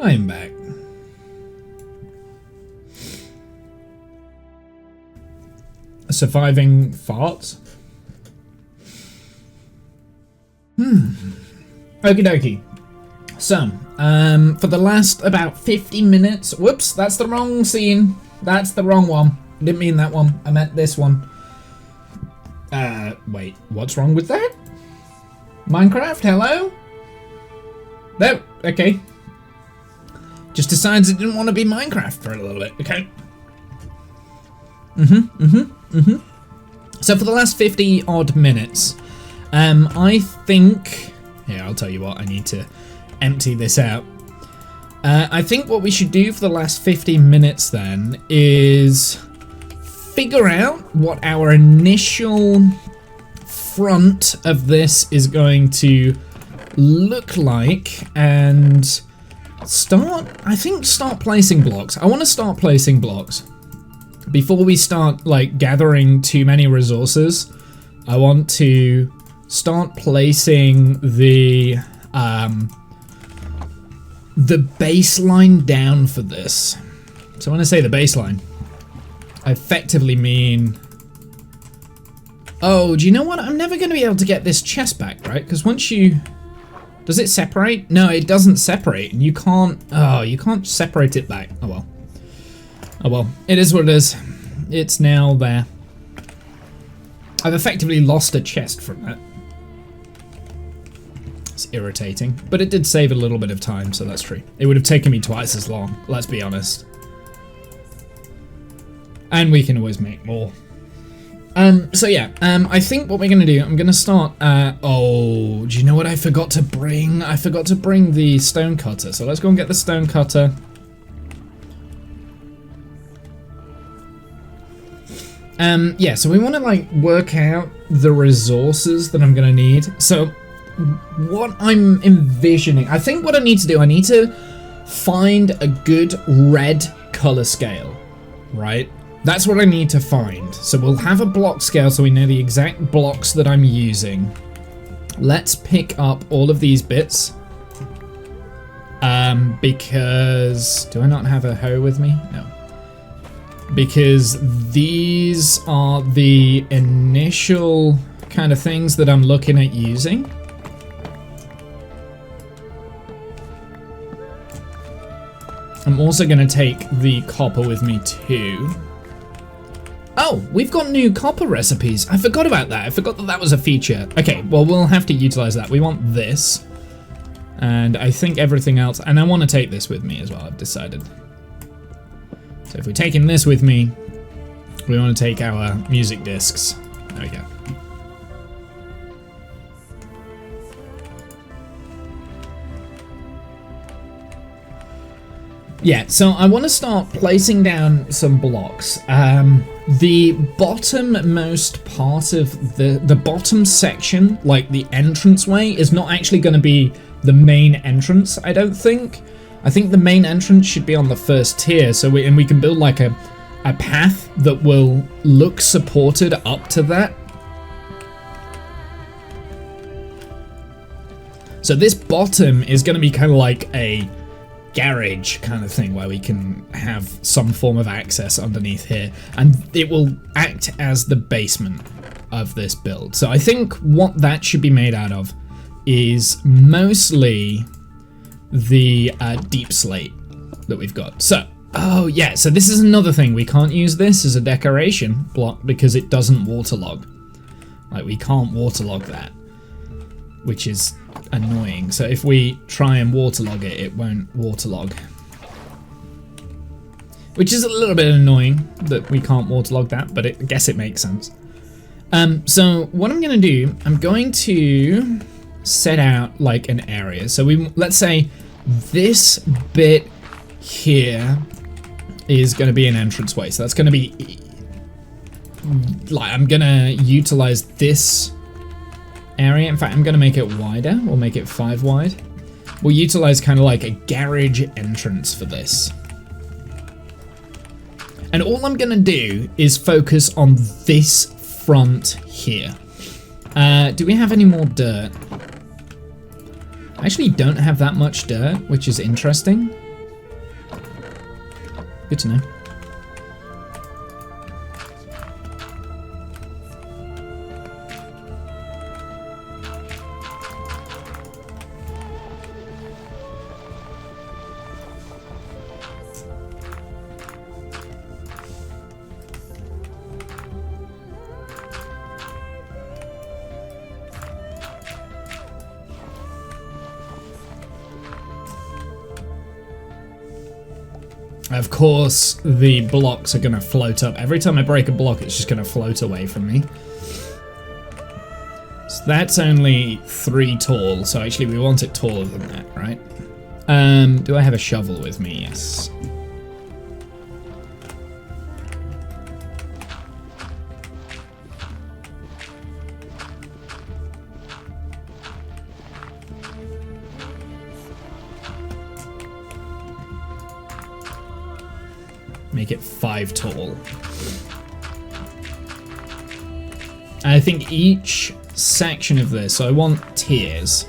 I'm back. Surviving farts? Okie dokie. So, for the last about 50 minutes... Whoops, that's the wrong scene. That's the wrong one. Didn't mean that one. I meant this one. Wait, what's wrong with that? Minecraft, hello? No, okay. Just decides it didn't want to be Minecraft for a little bit, okay? So for the last 50 odd minutes, I think... Here, I'll tell you what, I need to empty this out. I think what we should do for the last 50 minutes then is figure out what our initial front of this is going to look like and start placing blocks. I want to start placing blocks. Before we start like gathering too many resources, I want to start placing the baseline down for this. So when I say the baseline, I effectively mean... Oh, do you know what? I'm never going to be able to get this chest back, right? Because once you... Does it separate? No, it doesn't separate. And you can't... Oh, you can't separate it back. Oh well. Oh well. It is what it is. It's now there. I've effectively lost a chest from that. It's irritating. But it did save a little bit of time, so that's true. It would have taken me twice as long, let's be honest. And we can always make more. So yeah, I think what we're gonna do, I'm gonna start, oh, do you know what I forgot to bring? I forgot to bring the stone cutter, so let's go and get the stone cutter. Yeah, so we wanna like work out the resources that I'm gonna need. So what I'm envisioning, I think what I need to do, I need to find a good red color scale, right? That's what I need to find. So we'll have a block scale so we know the exact blocks that I'm using. Let's pick up all of these bits. Because... Do I not have a hoe with me? No. Because these are the initial kind of things that I'm looking at using. I'm also going to take the copper with me too. Oh, we've got new copper recipes. I forgot about that. I forgot that that was a feature. Okay, well, we'll have to utilize that. We want this. And I think everything else. And I want to take this with me as well, I've decided. So if we're taking this with me, we want to take our music discs. There we go. Yeah, so I want to start placing down some blocks. The bottommost part of the bottom section, like the entranceway, is not actually going to be the main entrance, I don't think. I think the main entrance should be on the first tier, so we can build like a path that will look supported up to that. So this bottom is going to be kind of like a garage kind of thing where we can have some form of access underneath here, and it will act as the basement of this build. So I think what that should be made out of is mostly the deep slate that we've got. So, oh yeah, so this is another thing. We can't use this as a decoration block because it doesn't waterlog. Like, we can't waterlog that, which is annoying. So if we try and waterlog it, it won't waterlog. Which is a little bit annoying that we can't waterlog that, but I guess it makes sense. So what I'm going to do, I'm going to set out like an area. So let's say this bit here is going to be an entranceway. So that's going to be like, I'm going to utilize this area. In fact, I'm going to make it wider. We'll make it 5 wide. We'll utilize kind of like a garage entrance for this. And all I'm going to do is focus on this front here. Do we have any more dirt? I actually don't have that much dirt, which is interesting. Good to know. Of course, the blocks are going to float up. Every time I break a block, it's just going to float away from me. So that's only 3 tall, so actually we want it taller than that, right? Do I have a shovel with me? Yes. Make it 5 tall. I think each section of this, so I want tiers.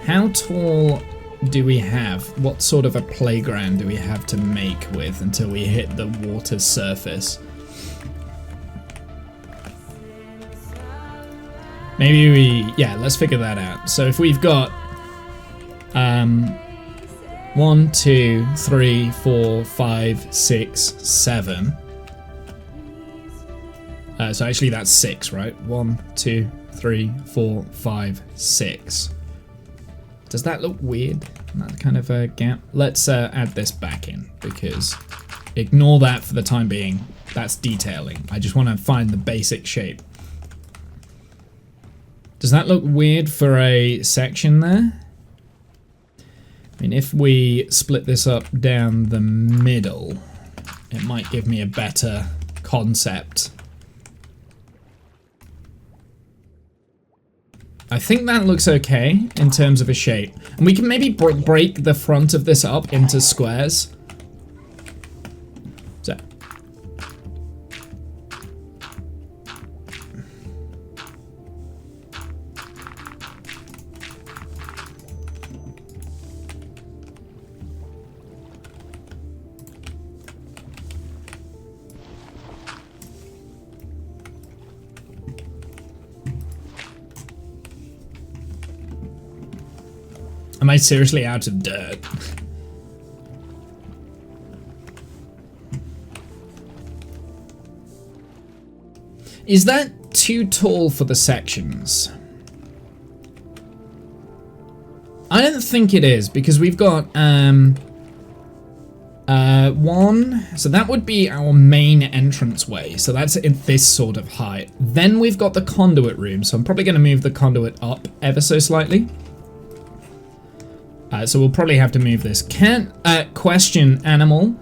How tall do we have? What sort of a playground do we have to make with until we hit the water surface? Maybe we, yeah, let's figure that out. So if we've got 1, 2, 3, 4, 5, 6, 7. So actually that's 6, right? 1, 2, 3, 4, 5, 6. Does that look weird? That kind of a gap? Let's add this back in, because ignore that for the time being. That's detailing. I just want to find the basic shape. Does that look weird for a section there? I mean, if we split this up down the middle, it might give me a better concept. I think that looks okay in terms of a shape. And we can maybe break the front of this up into squares. So. Am I seriously out of dirt? Is that too tall for the sections? I don't think it is, because we've got one, so that would be our main entranceway, so that's in this sort of height. Then we've got the conduit room, so I'm probably going to move the conduit up ever so slightly. So we'll probably have to move this. Question, animal.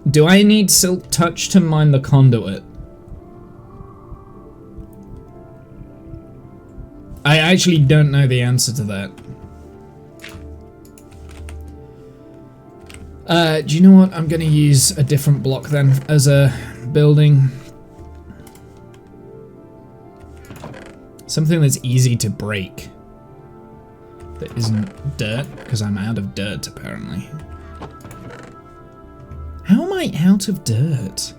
Do I need silk touch to mine the conduit? I actually don't know the answer to that. Do you know what? I'm going to use a different block then as a building. Something that's easy to break. That isn't dirt, because I'm out of dirt apparently. How am I out of dirt?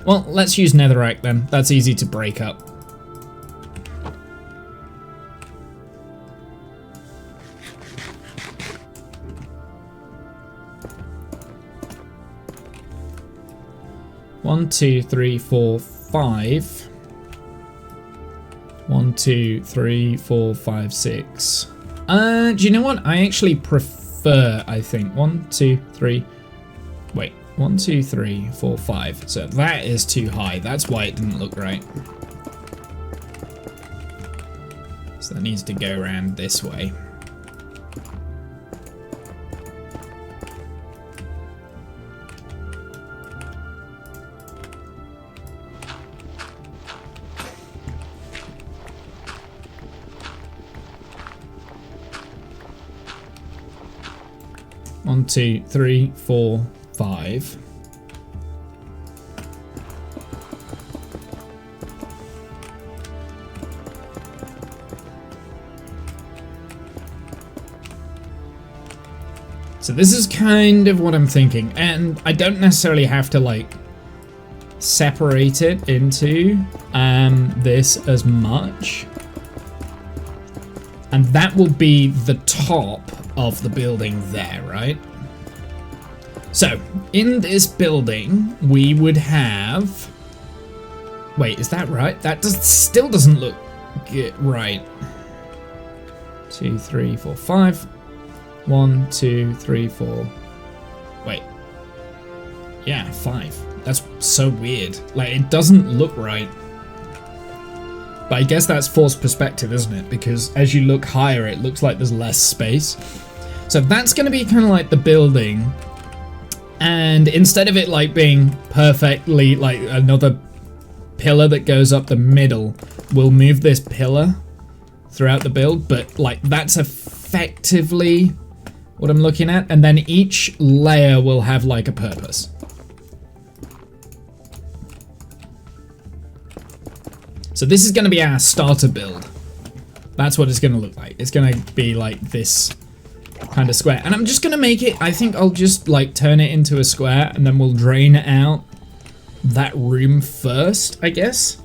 Well, let's use netherrack then. That's easy to break up. One, 2, 3, 4, 5. 1, 2, 3, 4, 5, 6. Do you know what? I actually prefer, I think, 1, 2, 3. Wait, 1, 2, 3, 4, 5. So that is too high. That's why it didn't look right. So that needs to go around this way. One, 2, 3, 4, 5. So this is kind of what I'm thinking, and I don't necessarily have to like separate it into this as much. And that will be the top of the building there, right? So, in this building, we would have... Wait, is that right? That still doesn't look right. 2, 3, 4, 5. 1, 2, 3, 4. Wait. Yeah, 5. That's so weird. Like, it doesn't look right. But I guess that's forced perspective, isn't it? Because as you look higher, it looks like there's less space. So that's going to be kind of like the building. And instead of it like being perfectly like another pillar that goes up the middle, we'll move this pillar throughout the build. But like that's effectively what I'm looking at. And then each layer will have like a purpose. So this is going to be our starter build. That's what it's going to look like. It's going to be like this kind of square. And I'm just going to make it, I think I'll just like turn it into a square and then we'll drain out that room first, I guess.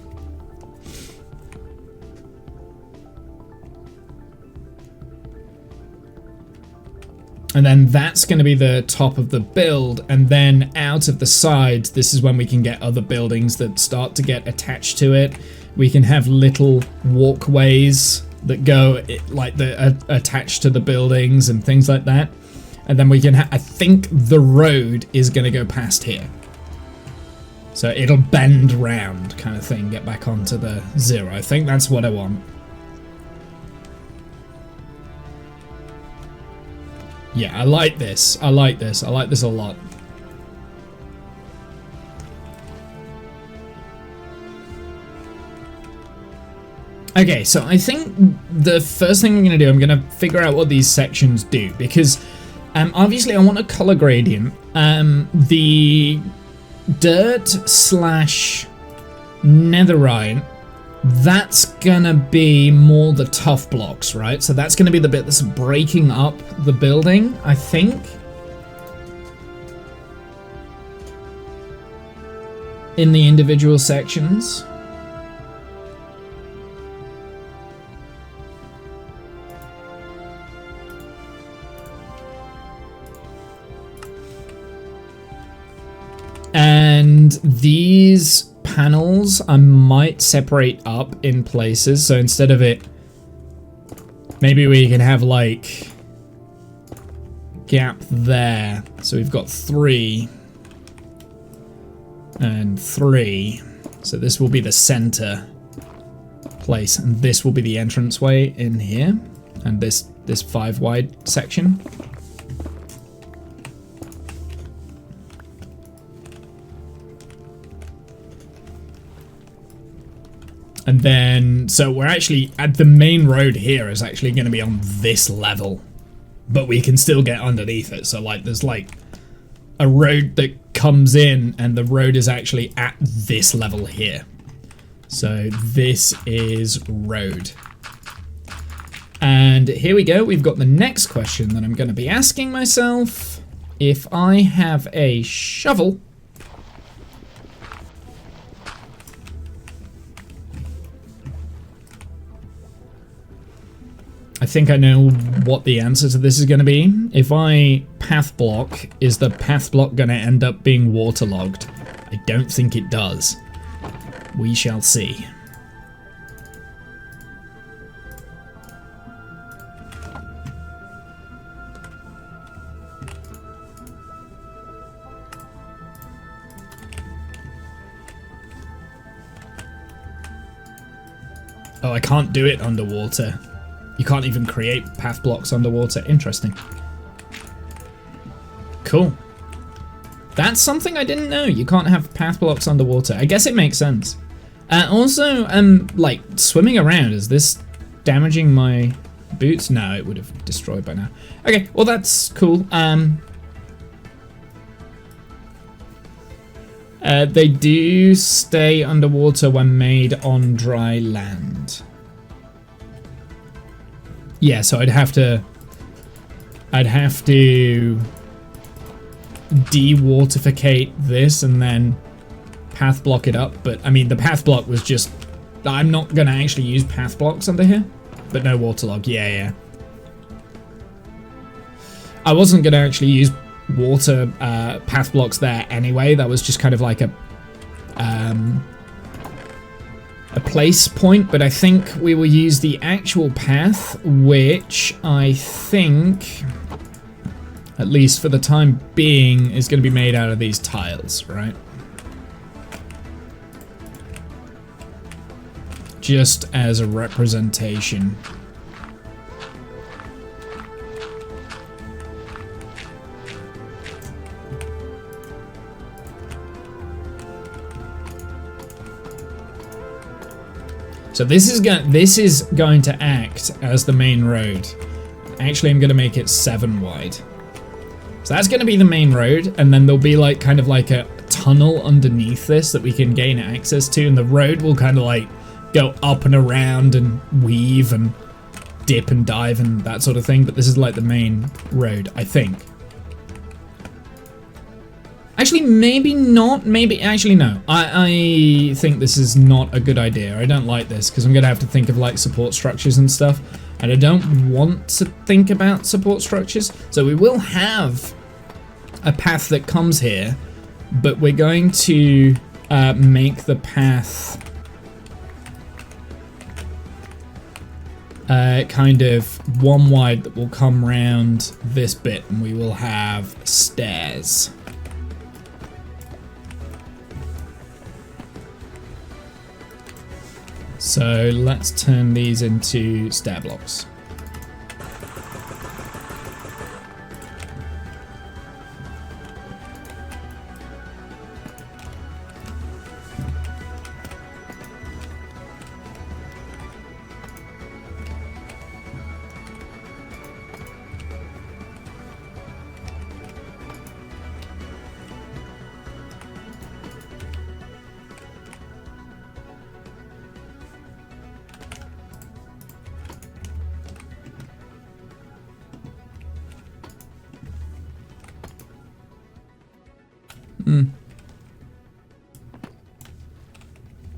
And then that's going to be the top of the build. And then out of the sides, this is when we can get other buildings that start to get attached to it. We can have little walkways that go like attached to the buildings and things like that. And then we can I think the road is going to go past here. So it'll bend round kind of thing, get back onto the 0. I think that's what I want. Yeah, I like this. I like this. I like this a lot. Okay, so I think the first thing I'm going to do, I'm going to figure out what these sections do, because obviously I want a color gradient. The dirt slash netherite, that's going to be more the tough blocks, right? So that's going to be the bit that's breaking up the building, I think. In the individual sections. And these panels I might separate up in places. So instead of it, maybe we can have like gap there. So we've got 3 and 3. So this will be the center place, and this will be the entranceway in here, and this 5 wide section. And then, so we're actually, at the main road here is actually going to be on this level. But we can still get underneath it. So like, there's like a road that comes in and the road is actually at this level here. So this is road. And here we go. We've got the next question that I'm going to be asking myself. If I have a shovel... I think I know what the answer to this is going to be. If I path block, is the path block going to end up being waterlogged? I don't think it does. We shall see. Oh, I can't do it underwater. You can't even create path blocks underwater. Interesting. Cool. That's something I didn't know. You can't have path blocks underwater. I guess it makes sense. Also, like, swimming around, is this damaging my boots? No, it would have destroyed by now. Okay, well, that's cool. They do stay underwater when made on dry land. Yeah, so I'd have to I'd have to de-waterficate this and then path block it up. But I mean, the path block was just, I'm not going to actually use path blocks under here, but no waterlog. Yeah. I wasn't going to actually use water path blocks there anyway. That was just kind of like a place point, but I think we will use the actual path, which I think, at least for the time being, is going to be made out of these tiles, right? Just as a representation. So this is going to act as the main road. Actually, I'm going to make it 7 wide. So that's going to be the main road, and then there'll be like kind of like a tunnel underneath this that we can gain access to, and the road will kind of like go up and around and weave and dip and dive and that sort of thing. But this is like the main road, I think. Actually, maybe not. Maybe, actually, no. I think this is not a good idea. I don't like this because I'm going to have to think of like support structures and stuff. And I don't want to think about support structures. So we will have a path that comes here, but we're going to make the path kind of 1 wide that will come round this bit, and we will have stairs. So let's turn these into stair blocks.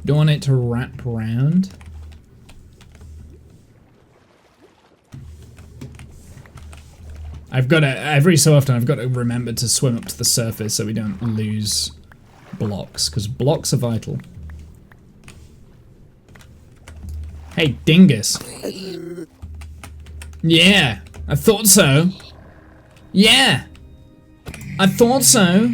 Don't want it to wrap around. I've got to, every so often I've got to remember to swim up to the surface so we don't lose blocks, because blocks are vital. Hey, dingus. Yeah, I thought so. Yeah, I thought so.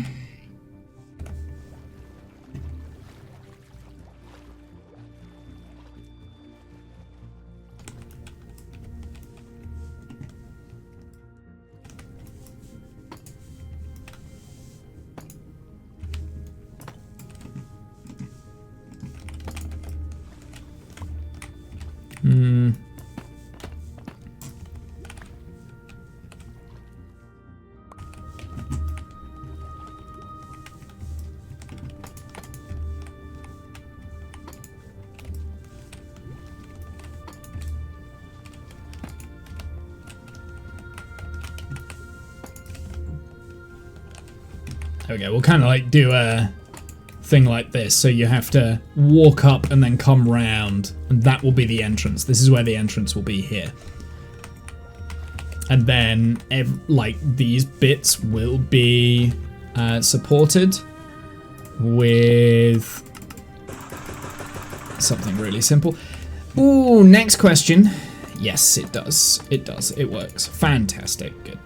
Okay, we'll kind of like do a thing like this, so you have to walk up and then come round, and that will be the entrance. This is where the entrance will be here. And then, like, these bits will be supported with something really simple. Ooh, next question. Yes, it does. It does. It works. Fantastic. Good.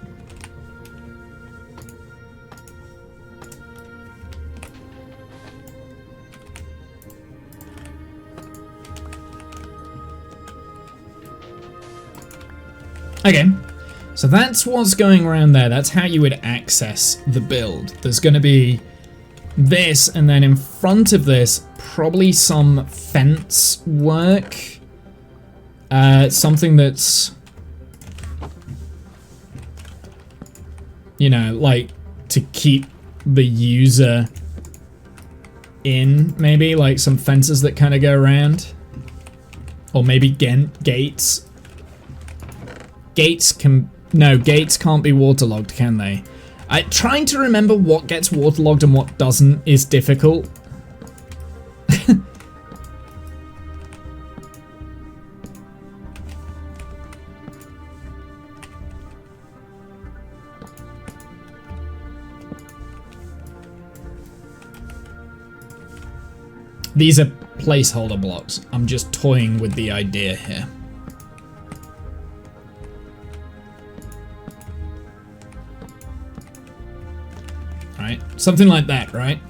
Okay, so that's what's going around there. That's how you would access the build. There's going to be this, and then in front of this, probably some fence work. Something that's, you know, like to keep the user in, maybe like some fences that kind of go around, or maybe gates. Gates can No, gates can't be waterlogged, can they? Trying to remember what gets waterlogged and what doesn't is difficult. These are placeholder blocks. I'm just toying with the idea here. Right, something like that, right?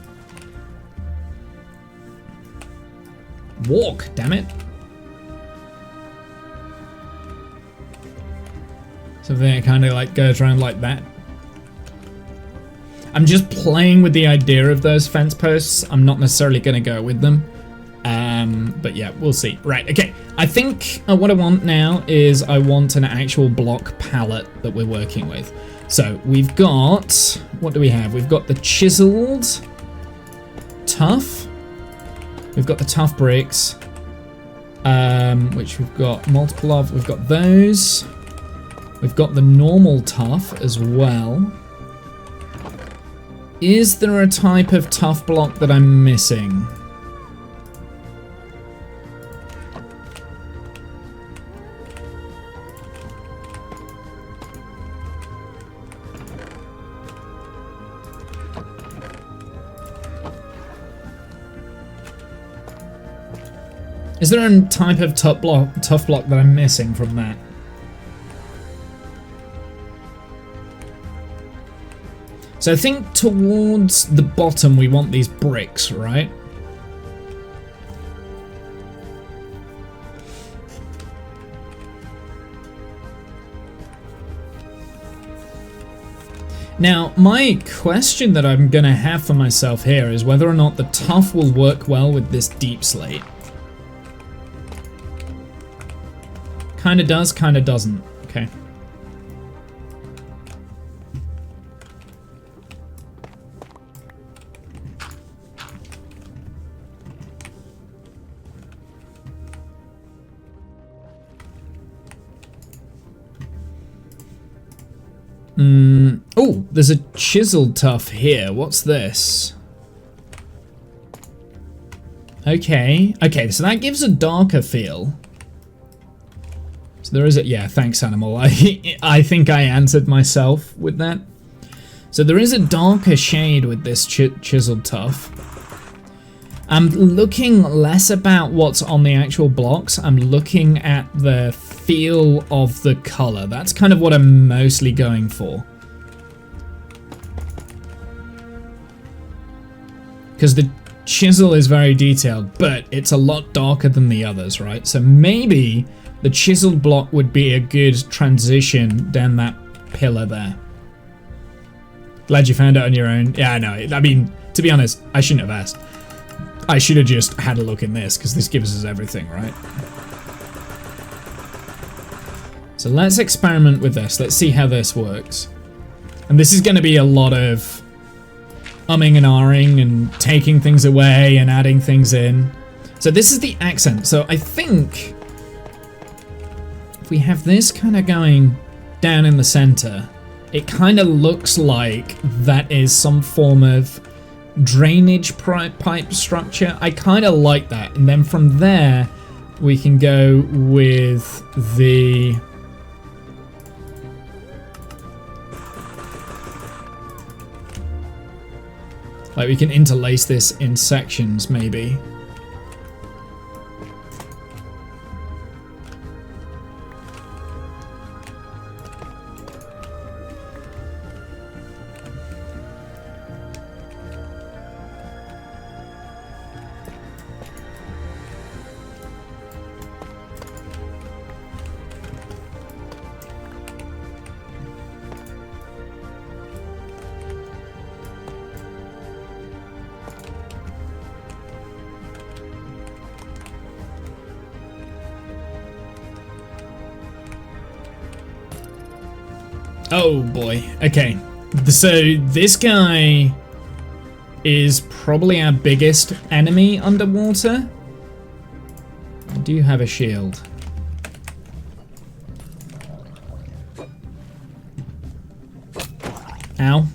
Walk, damn it. Something that kind of like goes around like that. I'm just playing with the idea of those fence posts. I'm not necessarily going to go with them. But yeah, we'll see. Right, okay. I think what I want now is I want an actual block palette that we're working with. So we've got, what do we have? We've got the chiseled tough. We've got the tough bricks, which we've got multiple of. We've got those. We've got the normal tough as well. Is there a type of tough block that I'm missing? Is there a type of tough block that I'm missing from that? So I think towards the bottom we want these bricks, right? Now, my question that I'm gonna have for myself here is whether or not the tough will work well with this deep slate. Kinda does, kinda doesn't. Okay. Oh, there's a chiseled tough here. What's this? Okay. Okay, so that gives a darker feel. So there is a... Yeah, thanks, Animal. I think I answered myself with that. So there is a darker shade with this chiseled tough. I'm looking less about what's on the actual blocks. I'm looking at the feel of the color. That's kind of what I'm mostly going for. Because the chisel is very detailed, but it's a lot darker than the others, right? So maybe the chiseled block would be a good transition down that pillar there. Glad you found it on your own. Yeah, I know. I mean, to be honest, I shouldn't have asked. I should have just had a look in this, because this gives us everything, right? So let's experiment with this. Let's see how this works. And this is going to be a lot of umming and ahhing and taking things away and adding things in. So this is the accent. So I think if we have this kind of going down in the center, it kind of looks like that is some form of drainage pipe structure. I kind of like that. And then from there, we can go with the... Like, we can interlace this in sections, maybe. Oh boy. Okay. So this guy is probably our biggest enemy underwater. I do have a shield. Ow.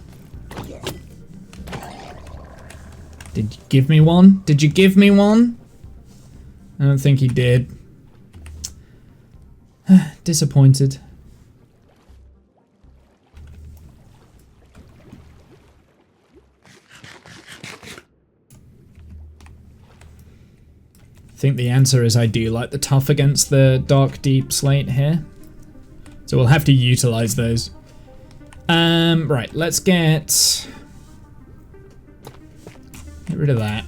Did you give me one? Did you give me one? I don't think he did. Disappointed. I think the answer is I do like the tough against the dark deep slate here. So we'll have to utilize those. Right, let's get rid of that.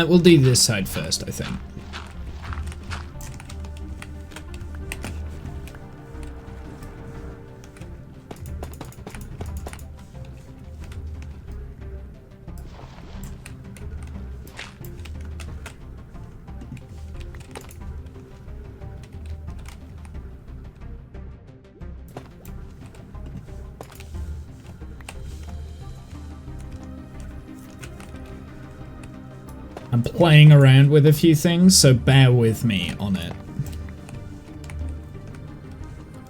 We'll do this side first, I think. I'm playing around with a few things, so bear with me on it.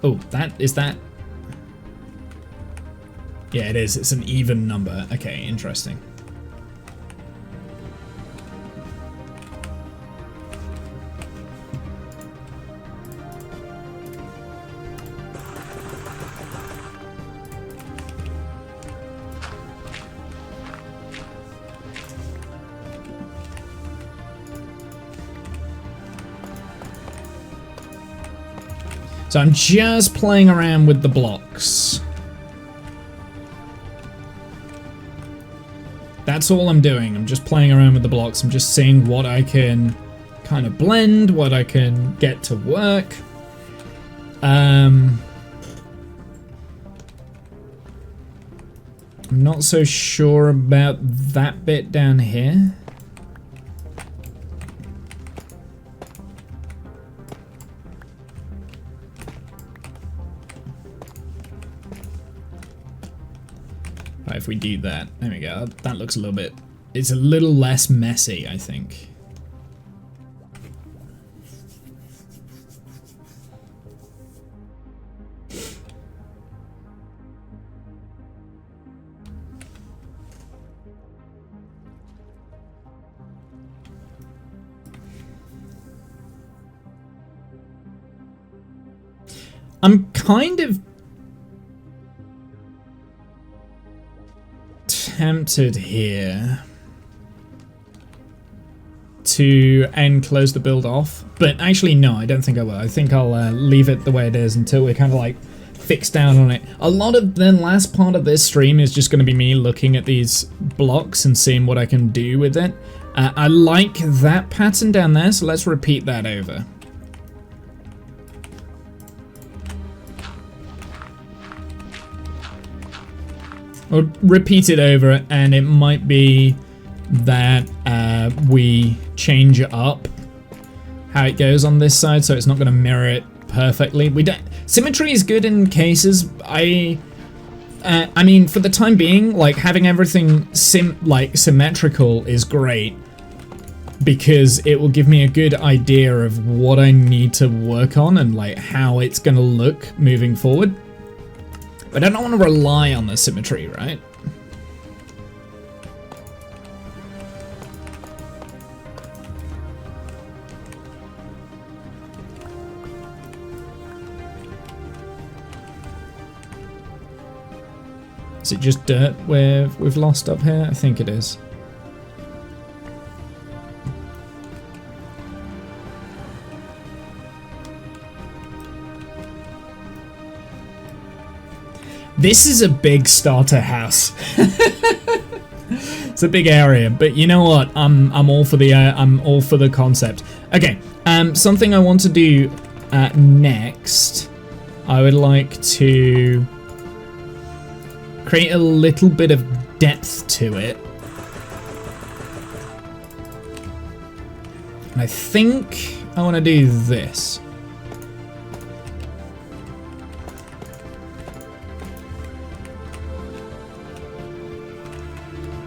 Oh, is that? Yeah, it is. It's an even number. Okay, interesting. So I'm just playing around with the blocks. That's all I'm doing. I'm just playing around with the blocks. I'm just seeing what I can kind of blend, what I can get to work. I'm not so sure about that bit down here. If we do that, there we go. That looks a little bit, it's a little less messy, I think. I'm kind of tempted here to close the build off, but actually no, I don't think I will. I think I'll leave it the way it is until we're kind of like fixed down on it. A lot of the last part of this stream is just going to be me looking at these blocks and seeing what I can do with it. I like that pattern down there, so let's repeat that over. Or repeat it over, and it might be that we change up how it goes on this side, so it's not going to mirror it perfectly. We don't. Symmetry is good in cases. I mean, for the time being, like having everything symmetrical is great because it will give me a good idea of what I need to work on and like how it's going to look moving forward. But I don't want to rely on the symmetry, right? Is it just dirt where we've lost up here? I think it is. This is a big starter house. It's a big area, but you know what? I'm all for the concept. Okay, something I want to do next. I would like to create a little bit of depth to it. And I think I want to do this.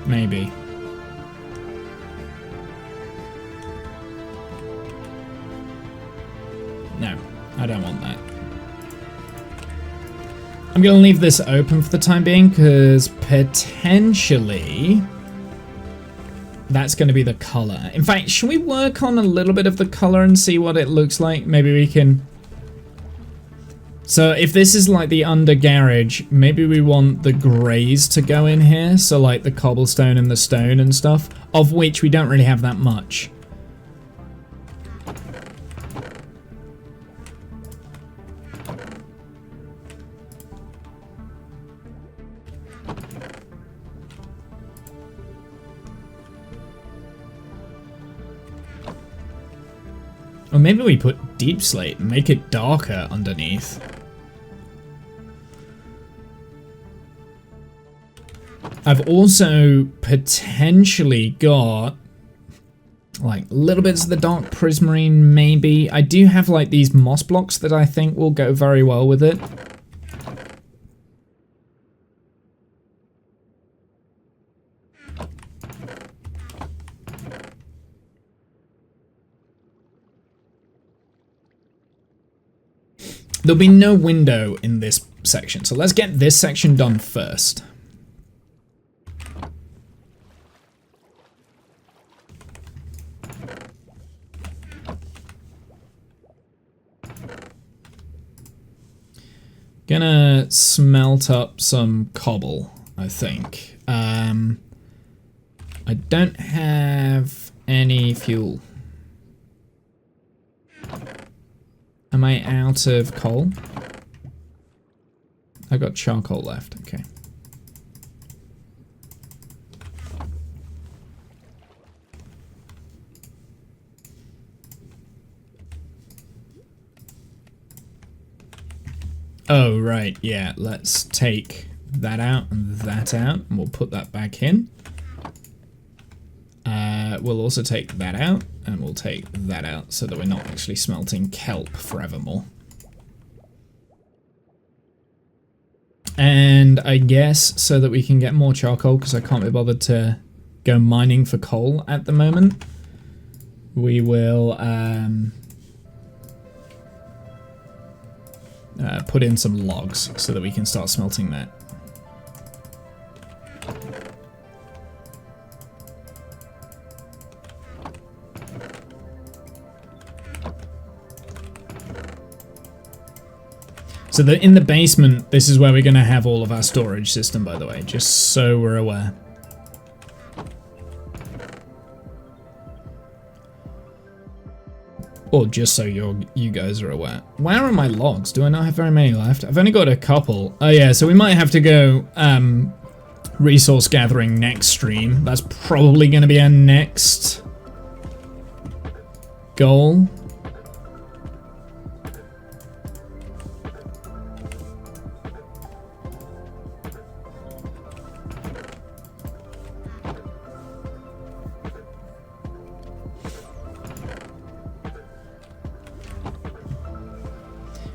Maybe. No, I don't want that. I'm going to leave this open for the time being because potentially that's going to be the color. In fact, should we work on a little bit of the color and see what it looks like? Maybe we can... So if this is like the under garage, maybe we want the grays to go in here. So like the cobblestone and the stone and stuff, of which we don't really have that much. Or maybe we put deep slate and make it darker underneath. I've also potentially got like little bits of the dark prismarine, maybe. I do have like these moss blocks that I think will go very well with it. There'll be no window in this section, so let's get this section done first. Gonna smelt up some cobble, I think. I don't have any fuel. Am I out of coal? I've got charcoal left, okay. Oh, right, yeah, let's take that out and we'll put that back in. We'll also take that out, and we'll take that out so that we're not actually smelting kelp forevermore. And I guess so that we can get more charcoal, because I can't be bothered to go mining for coal at the moment, we will put in some logs so that we can start smelting that. So in the basement, this is where we're going to have all of our storage system, by the way, just so we're aware. Or just so you guys are aware. Where are my logs? Do I not have very many left? I've only got a couple. Oh yeah, so we might have to go resource gathering next stream. That's probably going to be our next goal.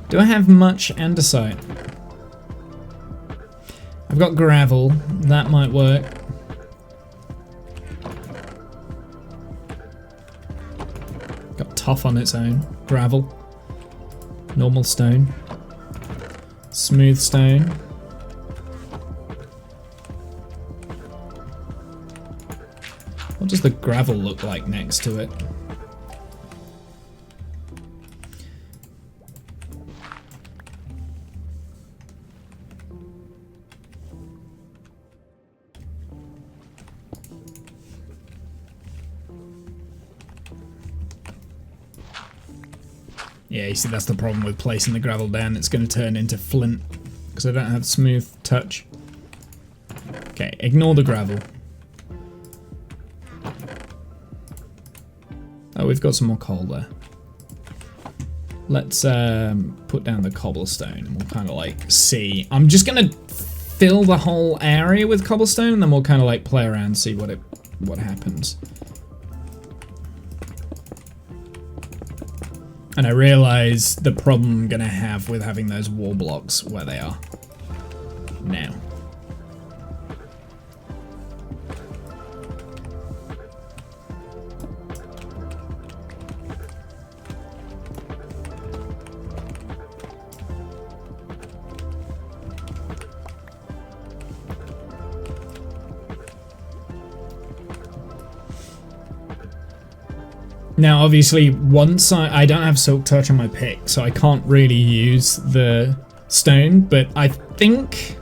Do I have much andesite? I've got gravel. That might work. Got tough on its own. Gravel. Normal stone. Smooth stone. What does the gravel look like next to it? Yeah, you see, that's the problem with placing the gravel down. It's going to turn into flint because I don't have smooth touch. Okay, ignore the gravel. Oh, we've got some more coal there. Let's put down the cobblestone and we'll kind of like see. I'm just gonna fill the whole area with cobblestone and then we'll kind of like play around, see what happens. And I realize the problem I'm gonna have with having those wall blocks where they are now. Now, obviously, once I don't have Silk Touch on my pick, so I can't really use the stone, but I think...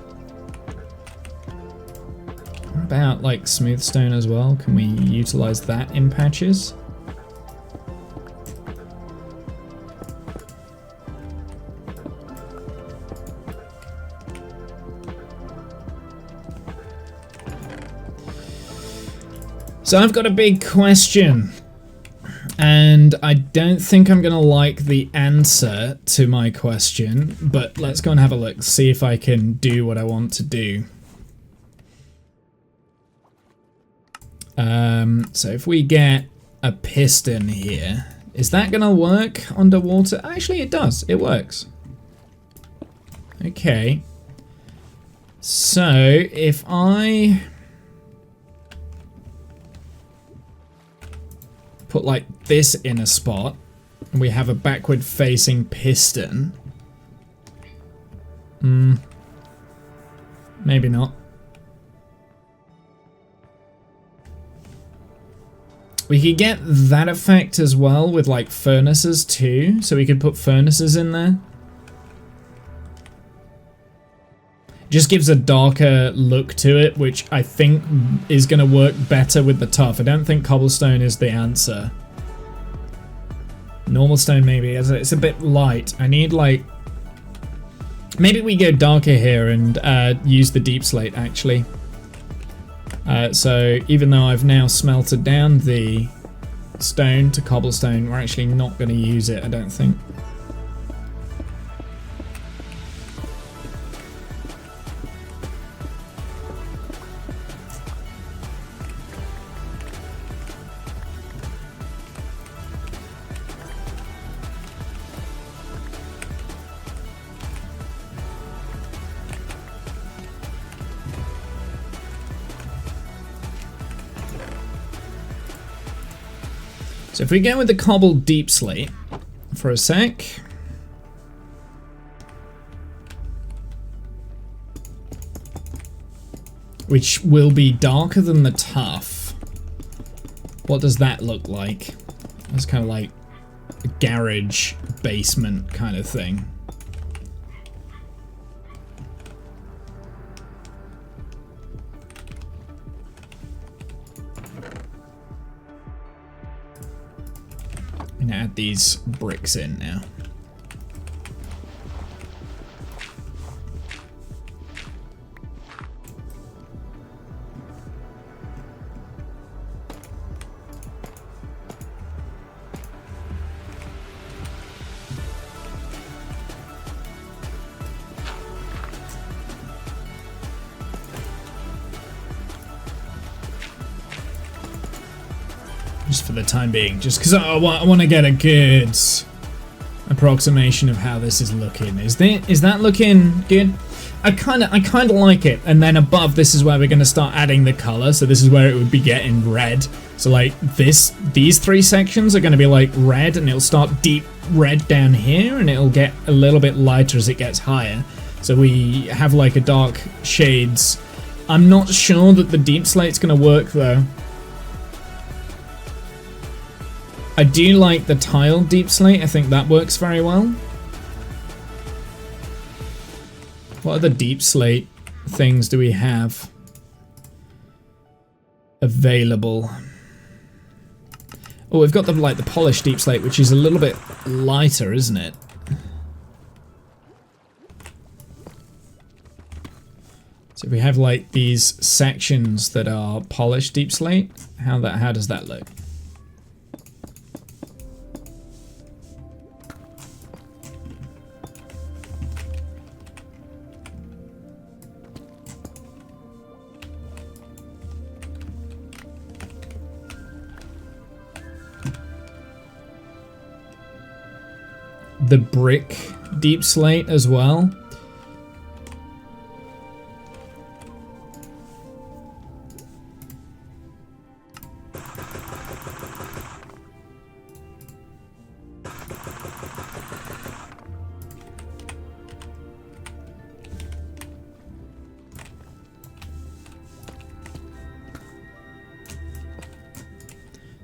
What about, like, smooth stone as well? Can we utilize that in patches? So I've got a big question. And I don't think I'm going to like the answer to my question, but let's go and have a look, see if I can do what I want to do. So if we get a piston here, is that going to work underwater? Actually, it does. It works. Okay. So if I... put like this in a spot and we have a backward facing piston. Maybe not. We could get that effect as well with like furnaces too, so we could put furnaces in there. Just gives a darker look to it, which I think is going to work better with the tough. I don't think cobblestone is the answer. Normal stone maybe, it's a bit light. I need like... Maybe we go darker here and use the deep slate actually. So even though I've now smelted down the stone to cobblestone, we're actually not going to use it, I don't think. So if we go with the cobble deep slate for a sec. Which will be darker than the tough. What does that look like? It's kind of like a garage basement kind of thing. I'm gonna add these bricks in now. Just for the time being, just because I want to get a good approximation of how this is looking. Is that looking good? I kind of like it. And then above, this is where we're going to start adding the color. So this is where it would be getting red. So like these three sections are going to be like red, and it'll start deep red down here, and it'll get a little bit lighter as it gets higher. So we have like a dark shades. I'm not sure that the deep slate's going to work though. I do like the tile deep slate. I think that works very well. What other deep slate things do we have available? Oh, we've got the polished deep slate, which is a little bit lighter, isn't it? So if we have like these sections that are polished deep slate, how does that look? the brick deep slate as well.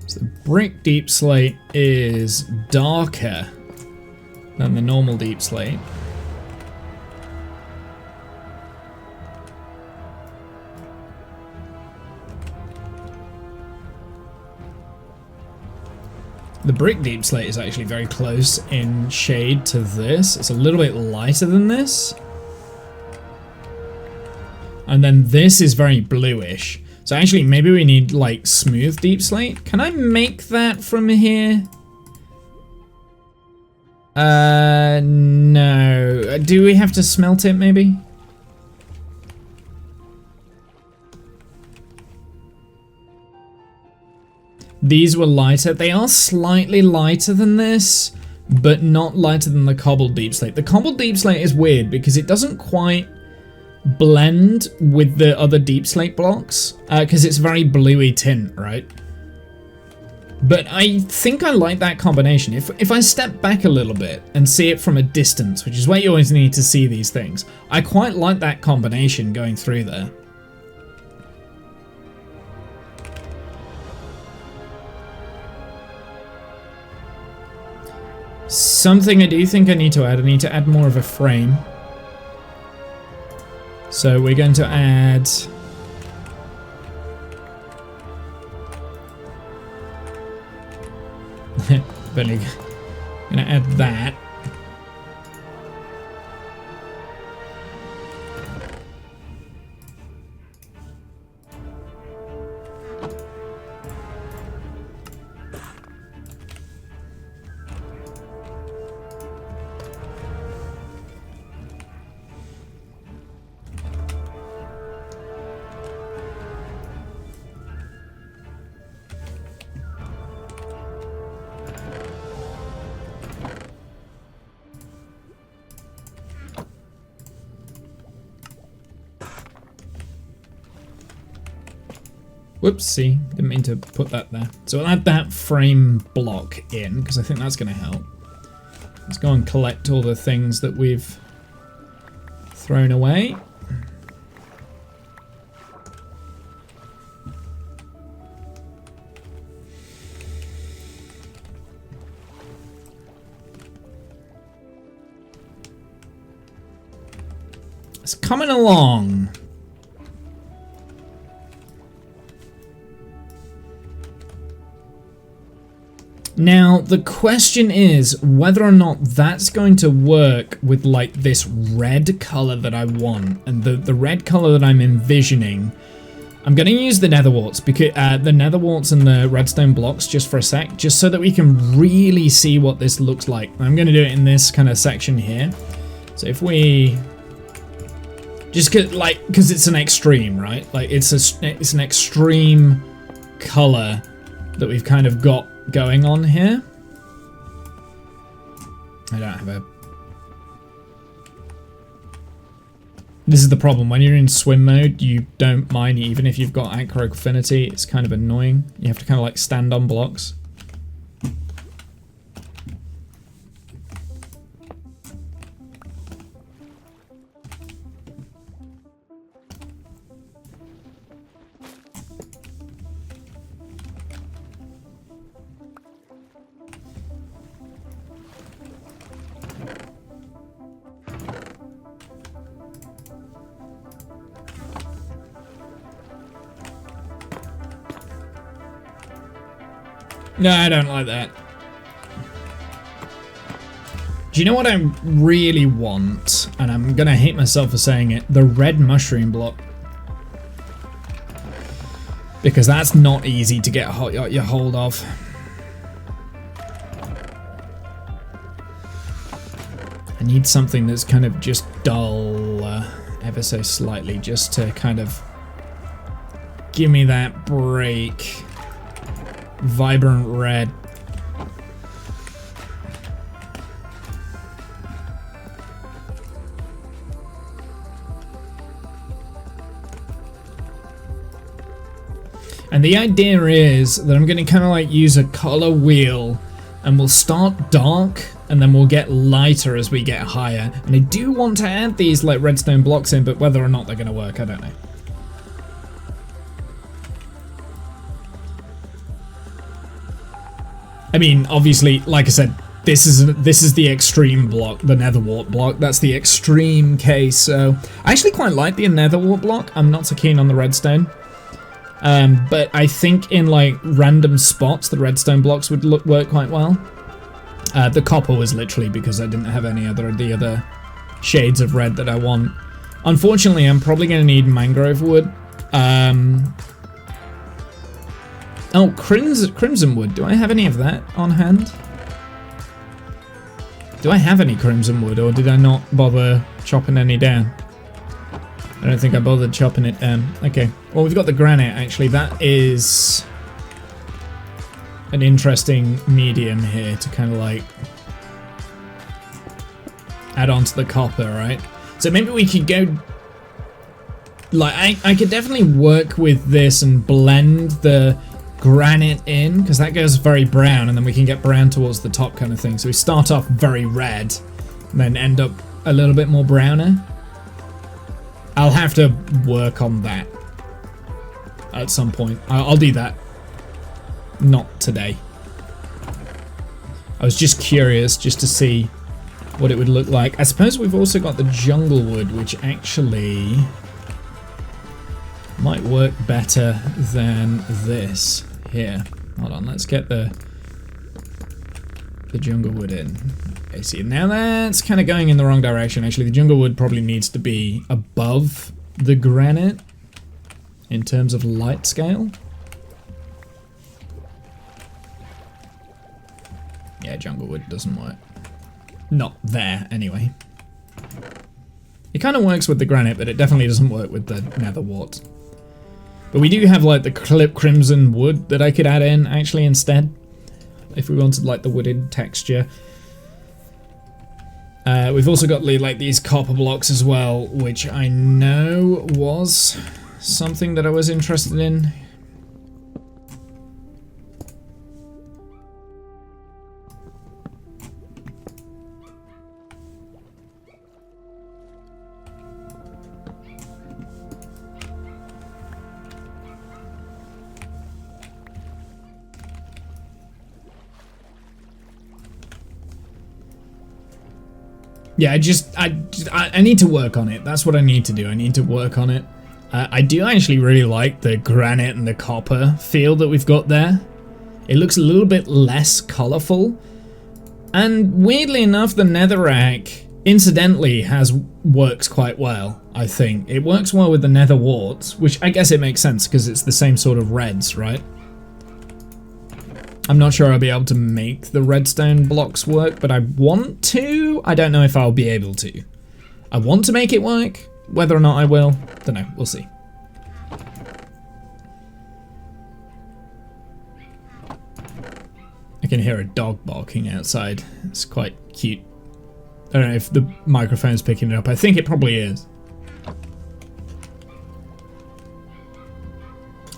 So the brick deep slate is darker than the normal deep slate. The brick deep slate is actually very close in shade to this. It's a little bit lighter than this. And then this is very bluish. So actually, maybe we need like smooth deep slate. Can I make that from here? No. Do we have to smelt it maybe? These were lighter. They are slightly lighter than this, but not lighter than the cobbled deep slate. The cobbled deep slate is weird because it doesn't quite blend with the other deep slate blocks because it's very bluey tint, right? But I think I like that combination. If I step back a little bit and see it from a distance, which is where you always need to see these things, I quite like that combination going through there. Something I do think I need to add more of a frame. So we're going to add gonna add that. Whoopsie, didn't mean to put that there. So we'll add that frame block in, because I think that's going to help. Let's go and collect all the things that we've thrown away. It's coming along. Now, the question is whether or not that's going to work with like this red color that I want. And the red color that I'm envisioning, I'm going to use the nether warts, because the nether warts and the redstone blocks just for a sec, just so that we can really see what this looks like. I'm going to do it in this kind of section here. So if we just because it's an extreme, right? Like it's an extreme color that we've kind of got going on here. I don't have a... This is the problem. When you're in swim mode, you don't mind, even if you've got acro affinity. It's kind of annoying. You have to kind of like stand on blocks. No, I don't like that. Do you know what I really want? And I'm gonna hate myself for saying it. The red mushroom block. Because that's not easy to get your hold of. I need something that's kind of just dull ever so slightly, just to kind of give me that break. Vibrant red. And the idea is that I'm going to kind of like use a color wheel, and we'll start dark and then we'll get lighter as we get higher. And I do want to add these like redstone blocks in, but whether or not they're going to work, I don't know. I mean, obviously, like I said, this is the extreme block, the nether wart block. That's the extreme case. So I actually quite like the nether wart block. I'm not so keen on the redstone. But I think in like random spots, the redstone blocks would work quite well. The copper was literally because I didn't have any the other shades of red that I want. Unfortunately, I'm probably going to need mangrove wood. Oh, crimson wood. Do I have any of that on hand? Do I have any crimson wood, or did I not bother chopping any down? I don't think I bothered chopping it down. Okay. Well, we've got the granite, actually. That is an interesting medium here to kind of like add on to the copper, right? So maybe we could go... Like, I could definitely work with this and blend the granite in, because that goes very brown, and then we can get brown towards the top kind of thing. So we start off very red, and then end up a little bit more browner. I'll have to work on that at some point. I'll do that. Not today. I was just curious just to see what it would look like. I suppose we've also got the jungle wood, which actually might work better than this here. Hold on, let's get the jungle wood in. Okay, see, now that's kind of going in the wrong direction. Actually, the jungle wood probably needs to be above the granite in terms of light scale. Yeah, jungle wood doesn't work. Not there, anyway. It kind of works with the granite, but it definitely doesn't work with the nether wart. But we do have like the crimson wood that I could add in actually instead, if we wanted like the wooded texture. We've also got like these copper blocks as well, which I know was something that I was interested in. Yeah, I need to work on it. That's what I need to do. I need to work on it. I do actually really like the granite and the copper feel that we've got there. It looks a little bit less colourful. And weirdly enough, the netherrack, incidentally, works quite well, I think. It works well with the nether warts, which I guess it makes sense because it's the same sort of reds, right? I'm not sure I'll be able to make the redstone blocks work, but I want to. I don't know if I'll be able to. I want to make it work. Whether or not I will, don't know. We'll see. I can hear a dog barking outside. It's quite cute. I don't know if the microphone's picking it up. I think it probably is.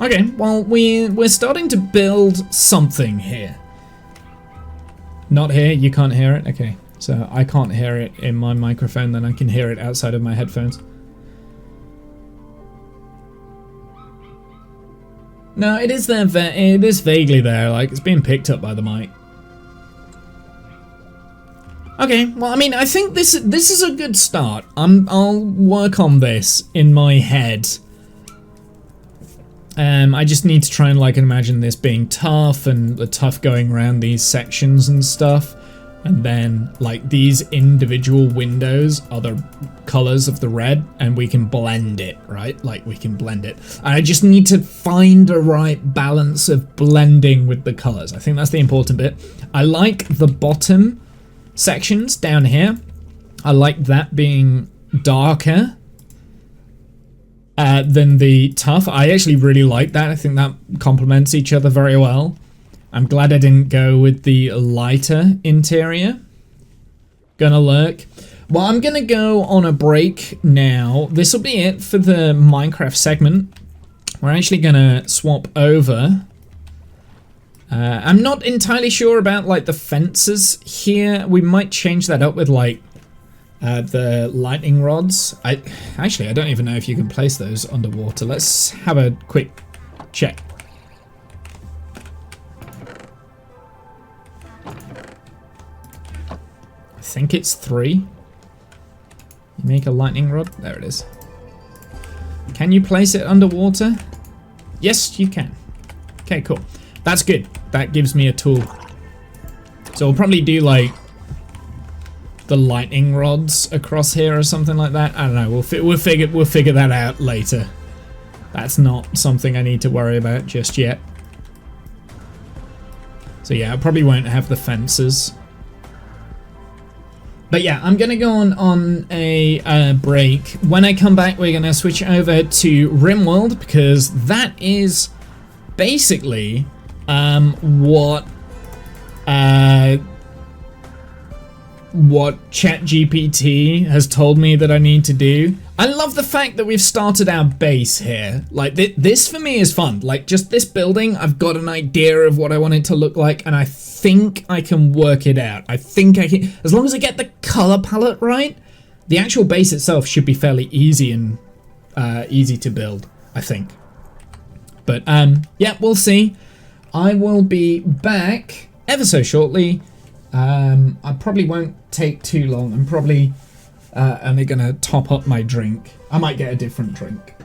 Okay, well, we're starting to build something here. Not here, you can't hear it? Okay, so I can't hear it in my microphone, then I can hear it outside of my headphones. No, it is there, it is vaguely there, like it's being picked up by the mic. Okay, well, I mean, I think this is a good start. I'll work on this in my head. I just need to try and like imagine this being tough and the tough going around these sections and stuff. And then like these individual windows are the colors of the red and we can blend it, right? Like we can blend it. I just need to find a right balance of blending with the colors. I think that's the important bit. I like the bottom sections down here. I like that being darker than the tough. I actually really like that. I think that complements each other very well. I'm glad I didn't go with the lighter interior. Gonna lurk. Well, I'm gonna go on a break now. This will be it for the Minecraft segment. we're actually gonna swap over. I'm not entirely sure about like the fences here. We might change that up with like the lightning rods. I don't even know if you can place those underwater. Let's have a quick check. I think it's 3. You make a lightning rod. There it is. Can you place it underwater? Yes, you can. Okay, cool. That's good. That gives me a tool. So we'll probably do like the lightning rods across here or something like that. I don't know. We'll figure that out later. That's not something I need to worry about just yet. So yeah, I probably won't have the fences. But yeah, I'm gonna go on a break. When I come back, we're gonna switch over to RimWorld because that is basically what ChatGPT has told me that I need to do. I love the fact that we've started our base here. Like this for me is fun. Like just this building, I've got an idea of what I want it to look like, and I think I can work it out. I think I can, as long as I get the color palette right. The actual base itself should be fairly easy and easy to build, I think. But yeah, we'll see. I will be back ever so shortly. I probably won't take too long. I'm probably only gonna top up my drink. I might get a different drink.